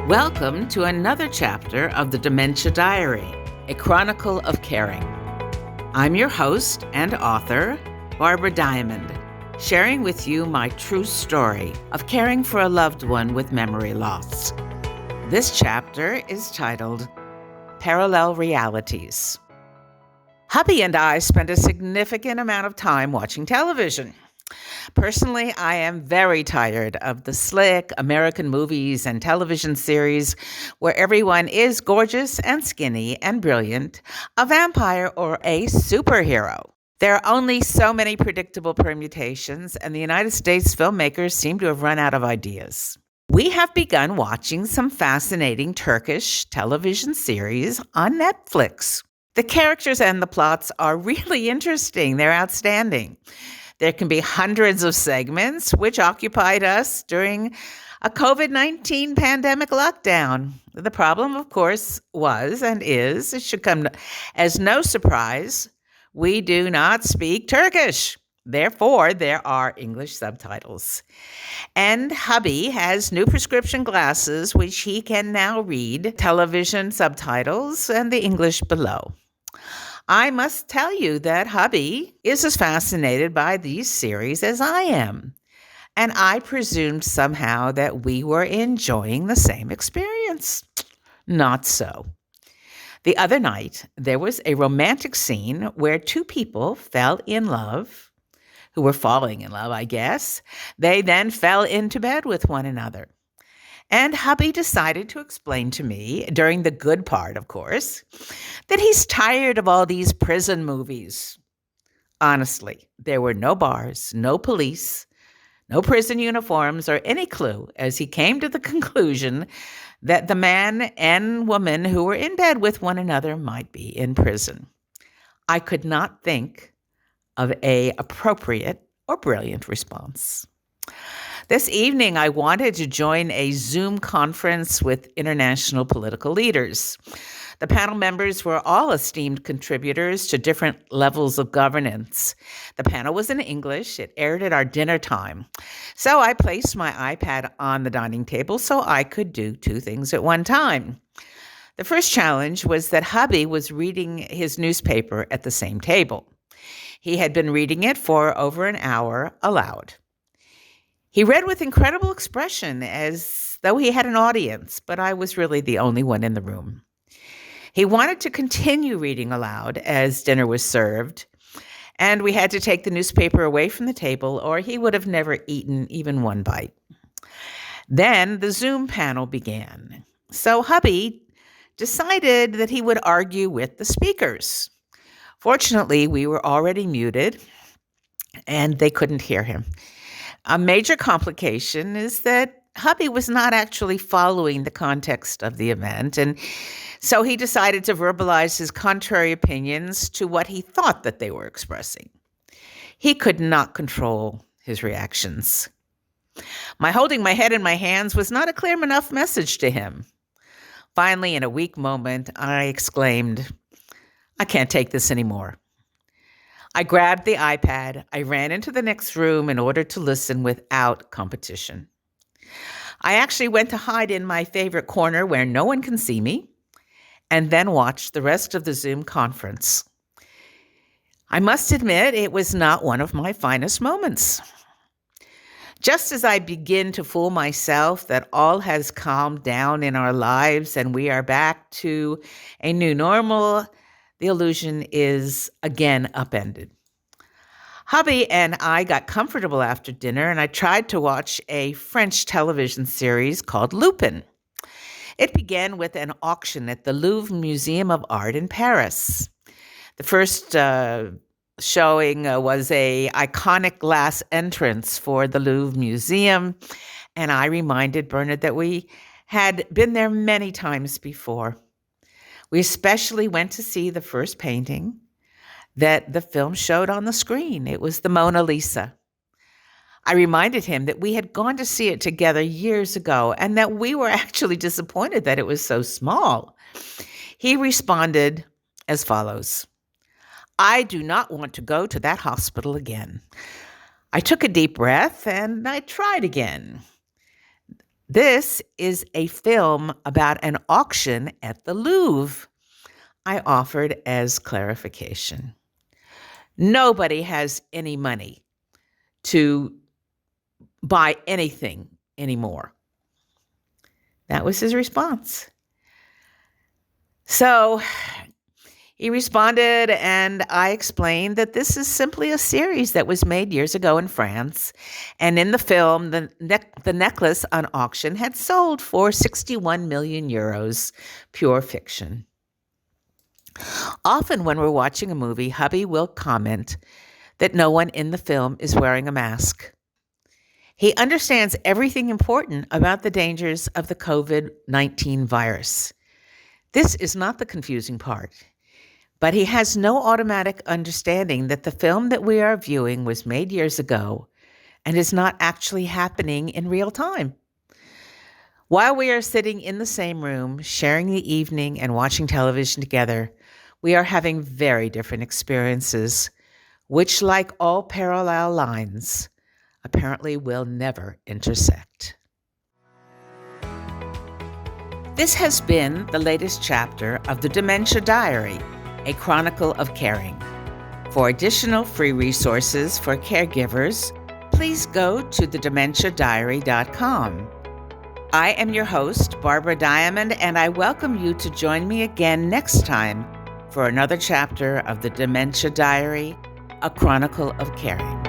Welcome to another chapter of the Dementia Diary, a chronicle of caring. I'm your host and author, Barbara Diamond, sharing with you my true story of caring for a loved one with memory loss. This chapter is titled Parallel Realities. Hubby and I spend a significant amount of time watching television. Personally, I am very tired of the slick American movies and television series where everyone is gorgeous and skinny and brilliant, a vampire or a superhero. There are only so many predictable permutations, and the United States filmmakers seem to have run out of ideas. We have begun watching some fascinating Turkish television series on Netflix. The characters and the plots are really interesting. They're outstanding. There can be hundreds of segments, which occupied us during a COVID-19 pandemic lockdown. The problem, of course, was and is, it should come as no surprise, we do not speak Turkish. Therefore, there are English subtitles. And hubby has new prescription glasses, which he can now read television subtitles and the English below. I must tell you that hubby is as fascinated by these series as I am, and I presumed somehow that we were enjoying the same experience. Not so. The other night, there was a romantic scene where two people fell in love, who were falling in love, I guess. They then fell into bed with one another. And hubby decided to explain to me, during the good part, of course, that he's tired of all these prison movies. Honestly, there were no bars, no police, no prison uniforms, or any clue as he came to the conclusion that the man and woman who were in bed with one another might be in prison. I could not think of an appropriate or brilliant response. This evening, I wanted to join a Zoom conference with international political leaders. The panel members were all esteemed contributors to different levels of governance. The panel was in English. It aired at our dinner time. So I placed my iPad on the dining table so I could do two things at one time. The first challenge was that hubby was reading his newspaper at the same table. He had been reading it for over an hour aloud. He read with incredible expression as though he had an audience, but I was really the only one in the room. He wanted to continue reading aloud as dinner was served, and we had to take the newspaper away from the table or he would have never eaten even one bite. Then the Zoom panel began. So hubby decided that he would argue with the speakers. Fortunately, we were already muted and they couldn't hear him. A major complication is that hubby was not actually following the context of the event, and so he decided to verbalize his contrary opinions to what he thought that they were expressing. He could not control his reactions. My holding my head in my hands was not a clear enough message to him. Finally, in a weak moment, I exclaimed, "I can't take this anymore." I grabbed the iPad. I ran into the next room in order to listen without competition. I actually went to hide in my favorite corner where no one can see me, and then watched the rest of the Zoom conference. I must admit, it was not one of my finest moments. Just as I begin to fool myself that all has calmed down in our lives and we are back to a new normal, the illusion is again upended. Hubby and I got comfortable after dinner, and I tried to watch a French television series called Lupin. It began with an auction at the Louvre Museum of Art in Paris. The first showing was a iconic glass entrance for the Louvre Museum, and I reminded Bernard that we had been there many times before. We especially went to see the first painting that the film showed on the screen. It was the Mona Lisa. I reminded him that we had gone to see it together years ago and that we were actually disappointed that it was so small. He responded as follows: "I do not want to go to that hospital again." I took a deep breath and I tried again. This is a film about an auction at the Louvre. I offered as clarification. Nobody has any money to buy anything anymore. That was his response. So he responded, and I explained that this is simply a series that was made years ago in France. And in the film, the necklace on auction had sold for 61 million euros, pure fiction. Often when we're watching a movie, hubby will comment that no one in the film is wearing a mask. He understands everything important about the dangers of the COVID-19 virus. This is not the confusing part, but he has no automatic understanding that the film that we are viewing was made years ago and is not actually happening in real time. While we are sitting in the same room, sharing the evening and watching television together, we are having very different experiences, which, like all parallel lines, apparently will never intersect. This has been the latest chapter of the Dementia Diary, a chronicle of caring. For additional free resources for caregivers, please go to thedementiadiary.com. I am your host, Barbara Diamond, and I welcome you to join me again next time for another chapter of the Dementia Diary, a chronicle of caring.